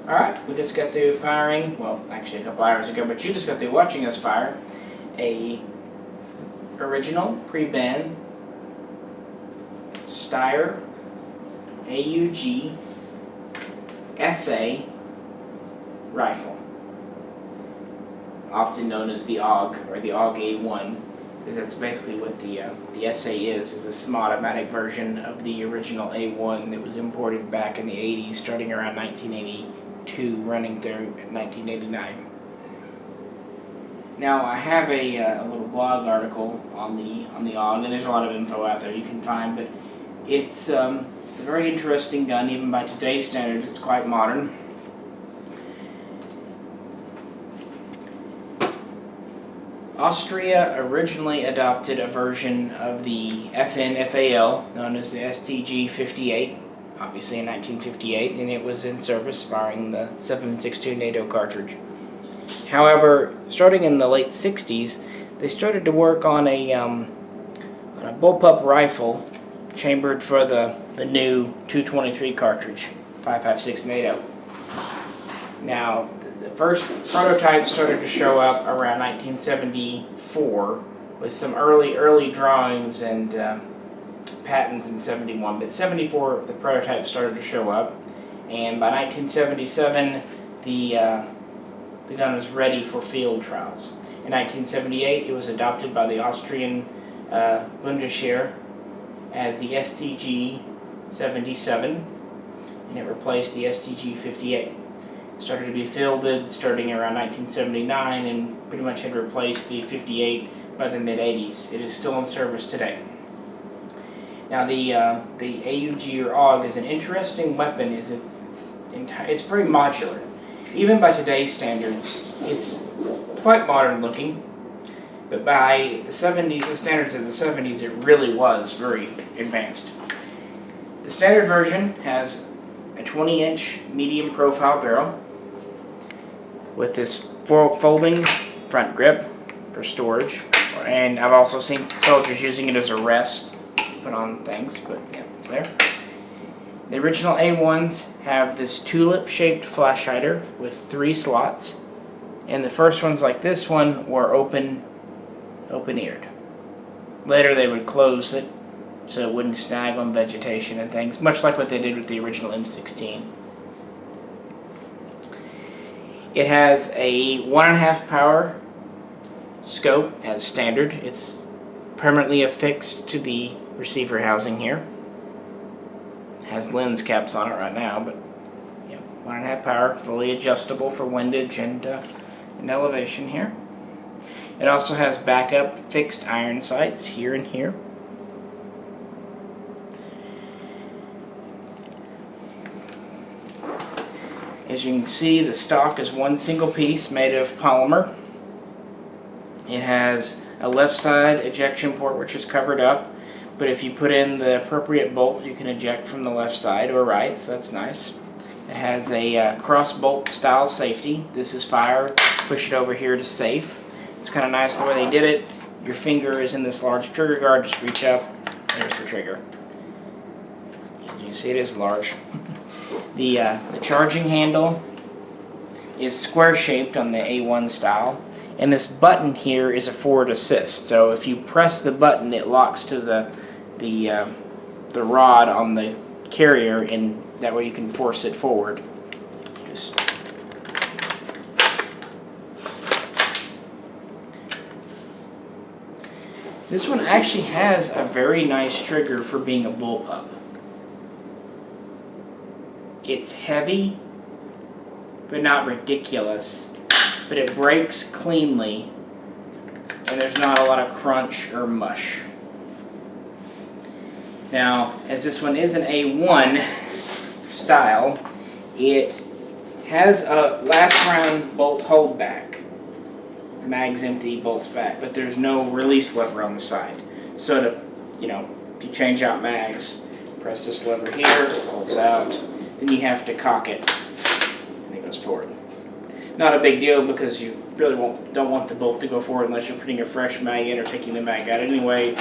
Alright, we just got through firing, well, actually a couple hours ago, but you just got through watching us fire a original pre-ban Steyr AUG SA rifle, often known as the AUG or the AUG A1, because that's basically what the SA is a semi-automatic version of the original A1 that was imported back in the 80s, starting around 1982, running through 1989. Now I have a little blog article on the AUG, and there's a lot of info out there you can find, but it's a very interesting gun. Even by today's standards, it's quite modern. Austria originally adopted a version of the FN-FAL known as the STG-58, obviously in 1958, and it was in service firing the 7.62 NATO cartridge. However, starting in the late 60s, they started to work on a bullpup rifle chambered for the new 223 cartridge, 5.56 NATO. Now, the first prototypes started to show up around 1974 with some early drawings and patents in 71, but 74 the prototypes started to show up, and by 1977 the gun was ready for field trials. In 1978 it was adopted by the Austrian Bundesheer as the STG-77, and it replaced the STG-58. Started to be fielded starting around 1979 and pretty much had replaced the 58 by the mid-80s. It is still in service today. Now the AUG or AUG is an interesting weapon. It's very modular. Even by today's standards, it's quite modern looking, but by the standards of the 70s, it really was very advanced. The standard version has a 20-inch medium profile barrel with this folding front grip for storage, and I've also seen soldiers using it as a rest, put on things, but yeah, it's there. The original A1s have this tulip-shaped flash hider with 3 slots, and the first ones like this one were open-eared. Later they would close it so it wouldn't snag on vegetation and things, much like what they did with the original M16. It has a 1.5 power scope as standard. It's permanently affixed to the receiver housing here. It has lens caps on it right now, but yeah, 1.5 power, fully adjustable for windage and elevation here. It also has backup fixed iron sights here and here. As you can see, the stock is one single piece made of polymer. It has a left side ejection port which is covered up, but if you put in the appropriate bolt you can eject from the left side or right, so that's nice. It has a cross bolt style safety. This is fire, push it over here to safe. It's kind of nice the way they did it. Your finger is in this large trigger guard, just reach up, there's the trigger. You can see it is large. The charging handle is square shaped on the A1 style, and this button here is a forward assist. So if you press the button, it locks to the rod on the carrier, and that way you can force it forward. This one actually has a very nice trigger for being a bullpup. It's heavy, but not ridiculous, but it breaks cleanly, and there's not a lot of crunch or mush. Now, as this one is an A1 style, it has a last round bolt hold back. Mag's empty, bolts back, but there's no release lever on the side. So to, if you change out mags, press this lever here, it pulls out, then you have to cock it, and it goes forward. Not a big deal because you really don't want the bolt to go forward unless you're putting a fresh mag in or taking the mag out anyway,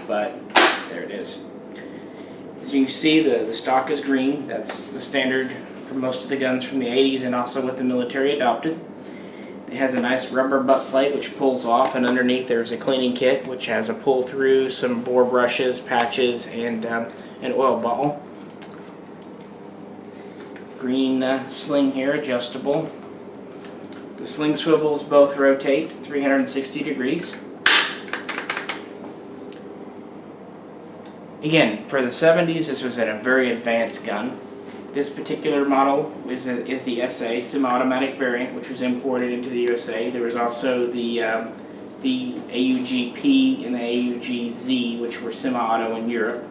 but there it is. As you can see, the stock is green. That's the standard for most of the guns from the 80s and also what the military adopted. It has a nice rubber butt plate which pulls off, and underneath there's a cleaning kit which has a pull through, some bore brushes, patches, and an oil bottle. Green sling here, adjustable. The sling swivels both rotate 360 degrees. Again, for the 70s, this was a very advanced gun. This particular model is the SA semi-automatic variant, which was imported into the USA. There was also the AUG-P and the AUG-Z, which were semi-auto in Europe.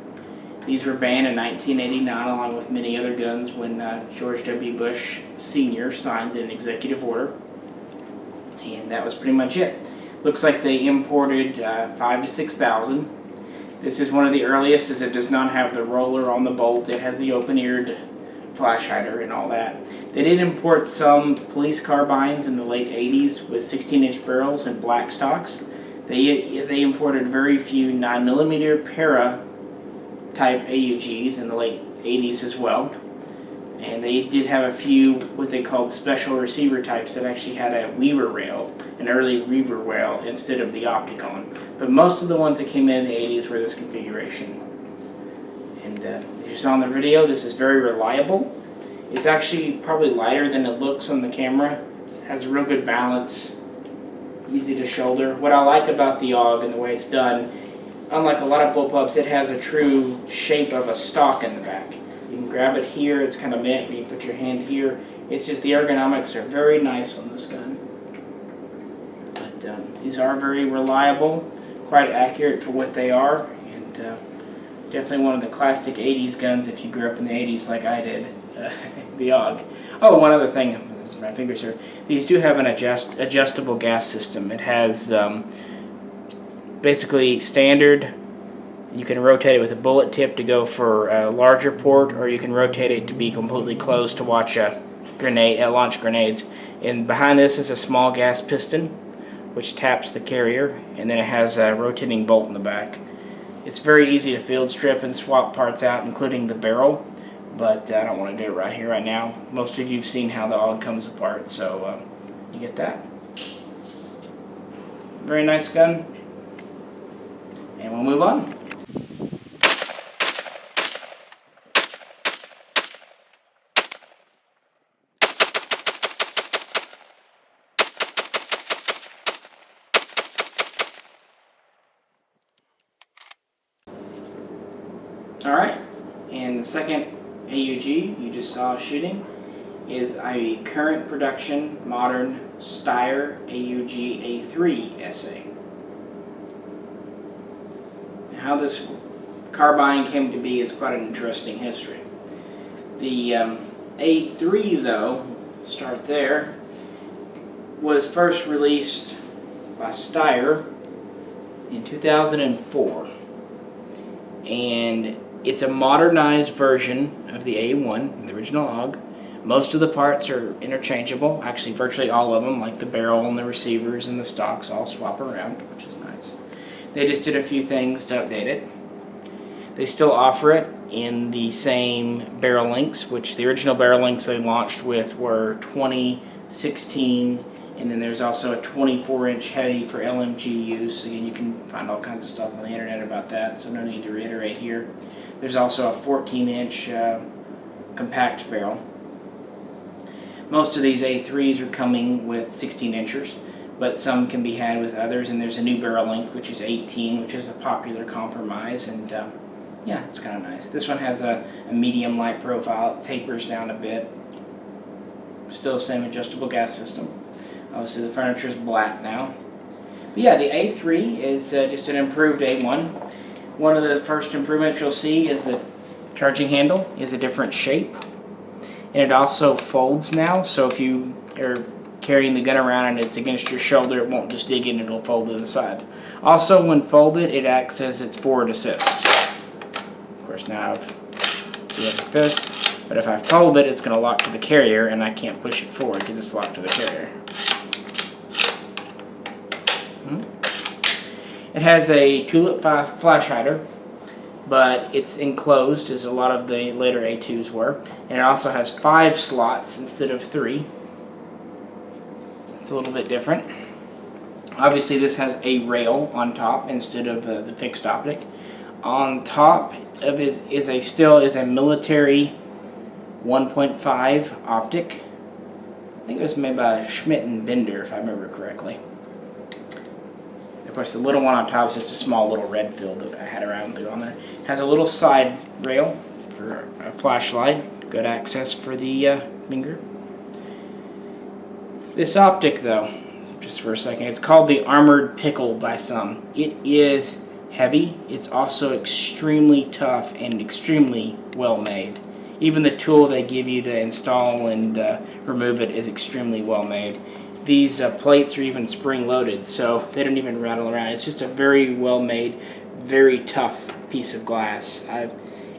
These were banned in 1989, along with many other guns, when George W. Bush Sr. signed an executive order. And that was pretty much it. Looks like they imported 5,000 to 6,000. This is one of the earliest, as it does not have the roller on the bolt. It has the open-eared flash hider and all that. They did import some police carbines in the late 80s with 16-inch barrels and black stocks. They imported very few 9mm para type AUGs in the late 80s as well. And they did have a few what they called special receiver types that actually had a weaver rail, an early weaver rail, instead of the Opticon. But most of the ones that came in the 80s were this configuration. And as you saw in the video, this is very reliable. It's actually probably lighter than it looks on the camera. It has a real good balance, easy to shoulder. What I like about the AUG and the way it's done, unlike a lot of bullpups, it has a true shape of a stock in the back. You can grab it here, it's kind of bent, you can put your hand here. It's just the ergonomics are very nice on this gun. But these are very reliable, quite accurate for what they are, and definitely one of the classic 80s guns if you grew up in the 80s like I did, the AUG. Oh, one other thing, this is my fingers here. These do have an adjustable gas system. It has basically standard. You can rotate it with a bullet tip to go for a larger port, or you can rotate it to be completely closed to launch grenades. And behind this is a small gas piston, which taps the carrier, and then it has a rotating bolt in the back. It's very easy to field strip and swap parts out, including the barrel, but I don't want to do it right here, right now. Most of you have seen how the AUG comes apart, so you get that. Very nice gun, and we'll move on. Alright, and the second AUG you just saw shooting is a current production modern Steyr AUG A3 SA. How this carbine came to be is quite an interesting history. The A3, though, start there, was first released by Steyr in 2004, and it's a modernized version of the A1, the original AUG. Most of the parts are interchangeable, actually virtually all of them, like the barrel and the receivers and the stocks all swap around, which is nice. They just did a few things to update it. They still offer it in the same barrel lengths, which the original barrel lengths they launched with were 20, 16, and then there's also a 24-inch heavy for LMG use. Again, you can find all kinds of stuff on the internet about that, so no need to reiterate here. There's also a 14-inch compact barrel. Most of these A3s are coming with 16-inchers, but some can be had with others, and there's a new barrel length, which is 18, which is a popular compromise, and yeah, it's kind of nice. This one has a medium light profile. It tapers down a bit. Still the same adjustable gas system. Obviously the furniture is black now. But yeah, the A3 is just an improved A1. One of the first improvements you'll see is the charging handle is a different shape. And it also folds now, so if you are carrying the gun around and it's against your shoulder, it won't just dig in, it'll fold to the side. Also, when folded, it acts as its forward assist. Of course, now I've done it like this, but if I fold it, it's going to lock to the carrier, and I can't push it forward because it's locked to the carrier. It has a tulip flash hider. but it's enclosed as a lot of the later A2s were, and it also has 5 slots instead of 3. So it's a little bit different. Obviously this has a rail on top instead of the fixed optic. On top of it is a military 1.5 optic. I think it was made by Schmidt and Bender, if I remember correctly. Of course, the little one on top is just a small little red field that I had around through on there. It has a little side rail for a flashlight, good access for the finger. This optic, though, just for a second, it's called the Armored Pickle by some. It is heavy. It's also extremely tough and extremely well made. Even the tool they give you to install and remove it is extremely well made. These plates are even spring loaded, so they don't even rattle around. It's just a very well made, very tough piece of glass.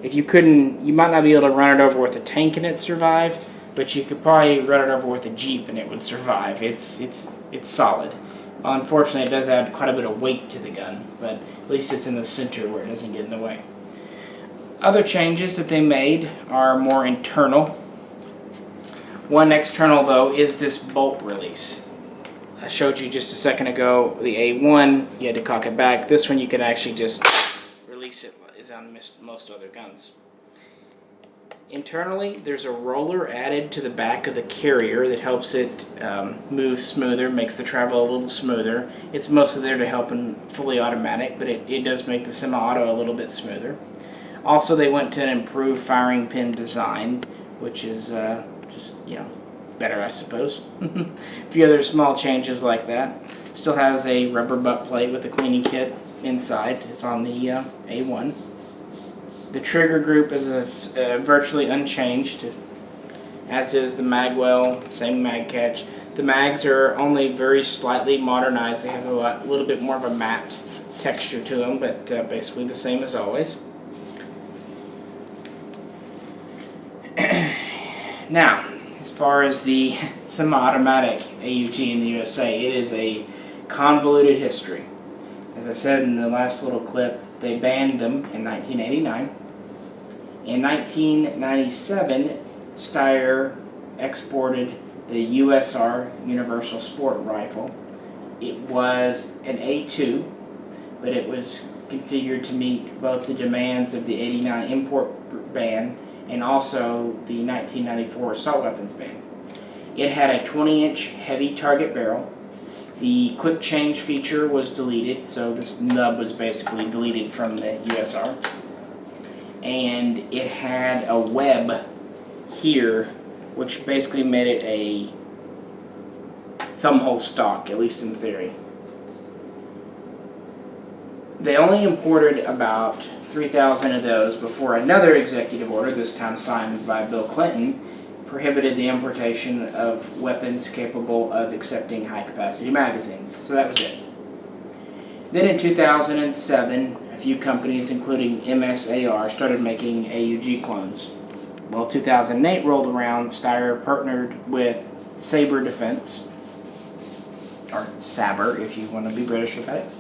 If you couldn't, you might not be able to run it over with a tank and it survive, but you could probably run it over with a Jeep and it would survive. It's solid. Unfortunately, it does add quite a bit of weight to the gun, but at least it's in the center where it doesn't get in the way. Other changes that they made are more internal. One external, though, is this bolt release. I showed you just a second ago the A1, you had to cock it back. This one you can actually just release it, as on most other guns. Internally, there's a roller added to the back of the carrier that helps it move smoother, makes the travel a little smoother. It's mostly there to help in fully automatic, but it does make the semi-auto a little bit smoother. Also, they went to an improved firing pin design, which is just, better, I suppose. A few other small changes like that. Still has a rubber butt plate with a cleaning kit inside. It's on the A1. The trigger group is virtually unchanged, as is the mag well, same mag catch. The mags are only very slightly modernized. They have a little bit more of a matte texture to them, but basically the same as always. Now, as far as the semi-automatic AUG in the USA, it is a convoluted history. As I said in the last little clip, they banned them in 1989. In 1997, Steyr exported the USR Universal Sport Rifle. It was an A2, but it was configured to meet both the demands of the 89 import ban and also the 1994 assault weapons ban. It had a 20-inch heavy target barrel. The quick change feature was deleted, so this nub was basically deleted from the USR. And it had a web here, which basically made it a thumbhole stock, at least in theory. They only imported about 3,000 of those before another executive order, this time signed by Bill Clinton, prohibited the importation of weapons capable of accepting high-capacity magazines. So that was it. Then in 2007, a few companies, including MSAR, started making AUG clones. Well, 2008 rolled around, Steyr partnered with Sabre Defense, or Sabre if you want to be British about it.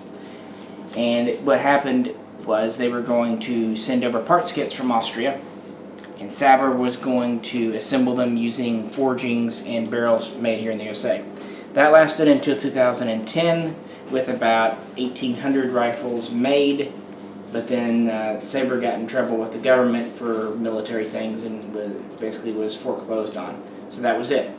And what happened was they were going to send over parts kits from Austria, and Sabre was going to assemble them using forgings and barrels made here in the USA. That lasted until 2010 with about 1,800 rifles made, but then Sabre got in trouble with the government for military things and basically was foreclosed on. So that was it.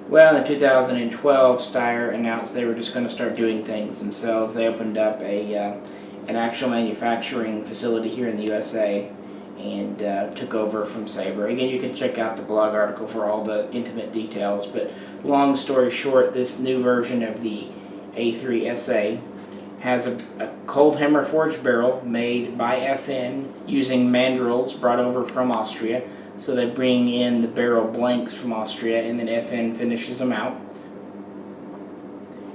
Well, in 2012, Steyr announced they were just going to start doing things themselves. They opened up an actual manufacturing facility here in the USA and took over from Sabre. Again, you can check out the blog article for all the intimate details, but long story short, this new version of the A3 SA has a cold hammer forged barrel made by FN using mandrels brought over from Austria. So they bring in the barrel blanks from Austria, and then FN finishes them out.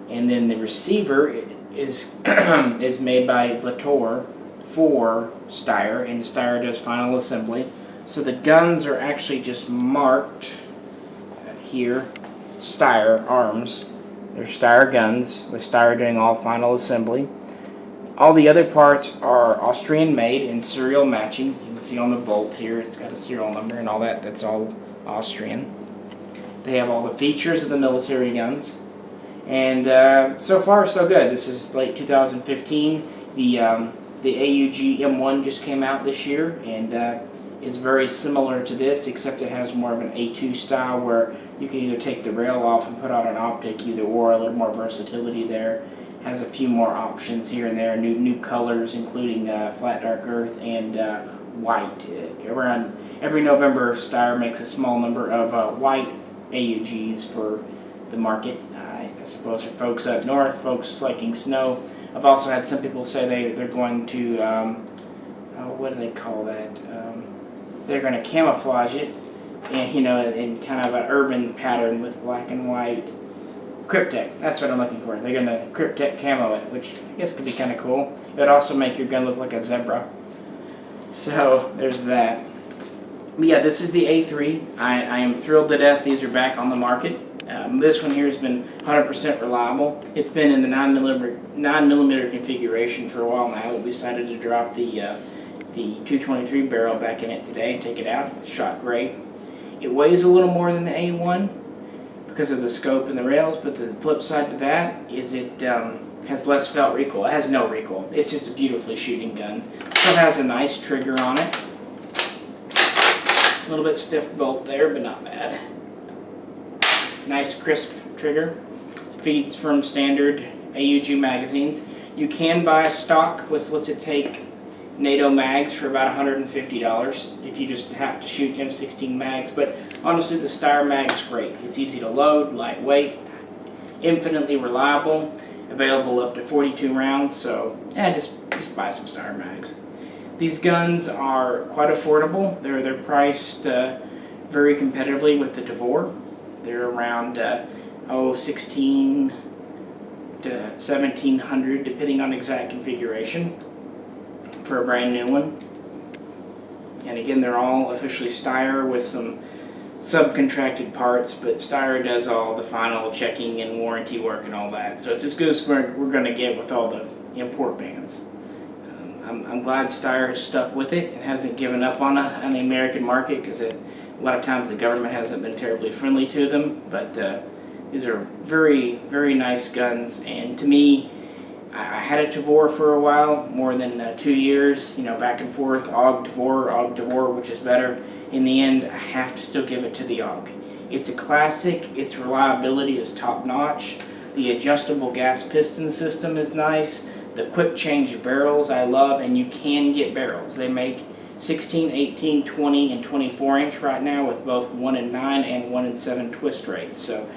And then the receiver is is made by Tavor for Steyr, and Steyr does final assembly. So the guns are actually just marked here, Steyr arms. They're Steyr guns, with Steyr doing all final assembly. All the other parts are Austrian made and serial matching. You can see on the bolt here, it's got a serial number and all that. That's all Austrian. They have all the features of the military guns. And so far, so good. This is late 2015. The AUG M1 just came out this year, and is very similar to this, except it has more of an A2 style where you can either take the rail off and put on an optic, either or, a little more versatility there. Has a few more options here and there, new colors, including flat dark earth and white. Around every November, Steyr makes a small number of white AUGs for the market. I suppose for folks up north, folks liking snow. I've also had some people say they're going to, what do they call that? They're going to camouflage it, and in kind of an urban pattern with black and white. Cryptek, that's what I'm looking for. They're going to Cryptek camo it, which I guess could be kind of cool. It would also make your gun look like a zebra. So there's that. But yeah, this is the A3. I am thrilled to death these are back on the market. This one here has been 100% reliable. It's been in the 9mm configuration for a while now. We decided to drop the 223 barrel back in it today and take it out. It shot great. It weighs a little more than the A1 because of the scope and the rails, but the flip side to that is it has less felt recoil. It has no recoil. It's just a beautifully shooting gun. Still has a nice trigger on it. A little bit stiff bolt there, but not bad. Nice crisp trigger. Feeds from standard AUG magazines. You can buy a stock which lets it take NATO mags for about $150 if you just have to shoot M16 mags, but honestly the Steyr mag is great. It's easy to load, lightweight, infinitely reliable, available up to 42 rounds, so yeah, just buy some Steyr mags. These guns are quite affordable. They're priced very competitively with the Tavor. They're around $1,600 to $1,700 depending on exact configuration for a brand new one. And again, they're all officially Steyr with some subcontracted parts, but Steyr does all the final checking and warranty work and all that. So it's as good as we're going to get with all the import bans. I'm glad Steyr has stuck with it and hasn't given up on the American market, because a lot of times the government hasn't been terribly friendly to them. But these are very, very nice guns, and to me, I had a Tavor for a while, more than 2 years, back and forth, AUG Tavor, which is better. In the end, I have to still give it to the AUG. It's a classic, its reliability is top notch, the adjustable gas piston system is nice, the quick change barrels I love, and you can get barrels. They make 16, 18, 20, and 24 inch right now with both 1 in 9 and 1 in 7 twist rates, so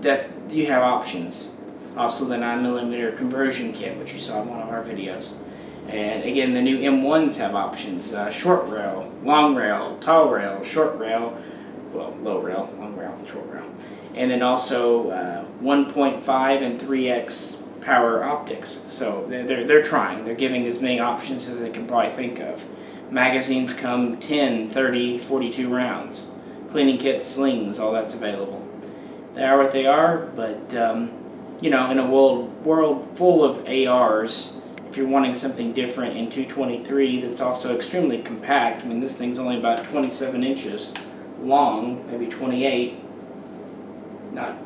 that you have options. Also the 9mm conversion kit, which you saw in one of our videos. And again, the new M1s have options. Short rail, long rail, tall rail, short rail, well, low rail, long rail, short rail. And then also 1.5 and 3x power optics. So they're trying. They're giving as many options as they can probably think of. Magazines come 10, 30, 42 rounds. Cleaning kits, slings, all that's available. They are what they are, but in a world full of ARs, if you're wanting something different in 223 that's also extremely compact, I mean, this thing's only about 27 inches long, maybe 28, not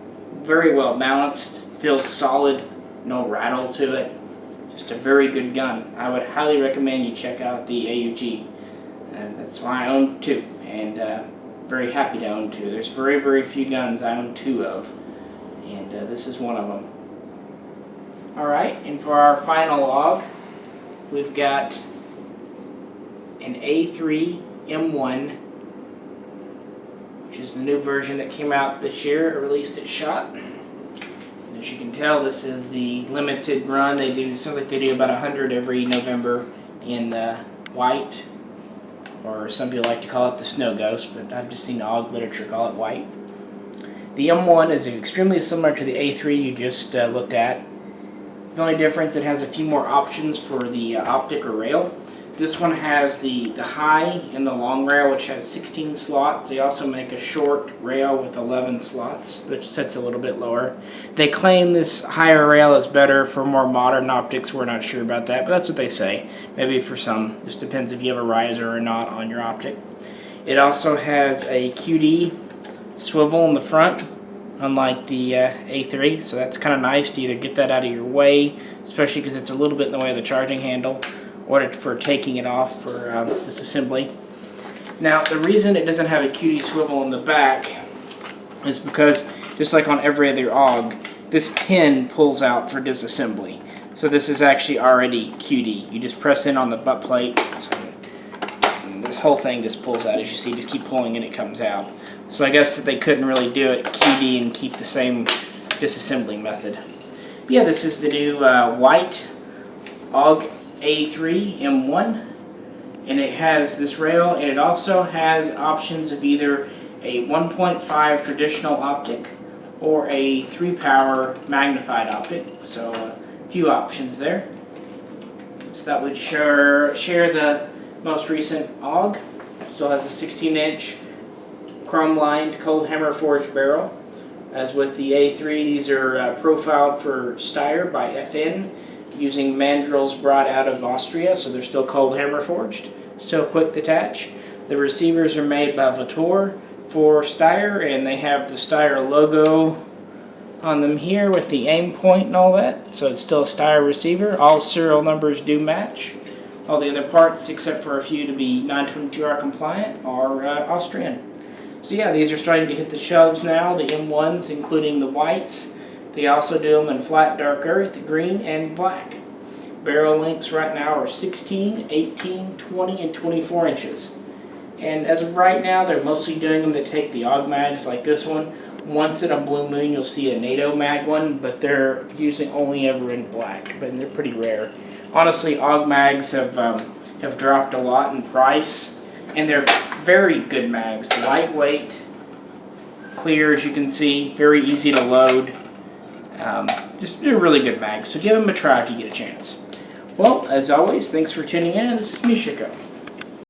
very well balanced, feels solid, no rattle to it, just a very good gun. I would highly recommend you check out the AUG, and that's why I own 2, and very happy to own 2. There's very, very few guns I own 2 of, and this is one of them. Alright, and for our final AUG, we've got an A3 M1, which is the new version that came out this year, or released its shot. And as you can tell, this is the limited run. It sounds like they do about 100 every November in white, or some people like to call it the Snow Ghost, but I've just seen AUG literature call it white. The M1 is extremely similar to the A3 you just looked at. The only difference, it has a few more options for the optic or rail. This one has the high and the long rail, which has 16 slots. They also make a short rail with 11 slots, which sits a little bit lower. They claim this higher rail is better for more modern optics. We're not sure about that, but that's what they say. Maybe for some. Just depends if you have a riser or not on your optic. It also has a QD swivel in the front, unlike the A3, so that's kind of nice to either get that out of your way, especially because it's a little bit in the way of the charging handle, or for taking it off for disassembly. Now, the reason it doesn't have a QD swivel in the back is because, just like on every other AUG, this pin pulls out for disassembly. So this is actually already QD. You just press in on the butt plate, and this whole thing just pulls out. As you see, just keep pulling and it comes out. So I guess that they couldn't really do it QD and keep the same disassembling method. But yeah, this is the new white AUG A3 M1, and it has this rail, and it also has options of either a 1.5 traditional optic or a 3-power magnified optic. So a few options there. So that would share the most recent AUG. Still has a 16-inch chrome-lined cold hammer forged barrel. As with the A3, these are profiled for Steyr by FN, using mandrels brought out of Austria, so they're still cold hammer forged, still quick to attach. The receivers are made by Tavor for Steyr, and they have the Steyr logo on them here with the aim point and all that, so it's still a Steyr receiver. All serial numbers do match. All the other parts, except for a few to be 922R compliant, are Austrian. So yeah, these are starting to hit the shelves now, the M1s, including the whites. They also do them in flat dark earth, green, and black. Barrel lengths right now are 16, 18, 20, and 24 inches. And as of right now, they're mostly doing them to take the AUG mags like this one. Once in a blue moon, you'll see a NATO mag one, but they're usually only ever in black, but they're pretty rare. Honestly, AUG mags have dropped a lot in price, and they're very good mags. Lightweight, clear as you can see, very easy to load. Just they're really good mags, so give them a try if you get a chance. Well, as always, thanks for tuning in. This is me, Chico.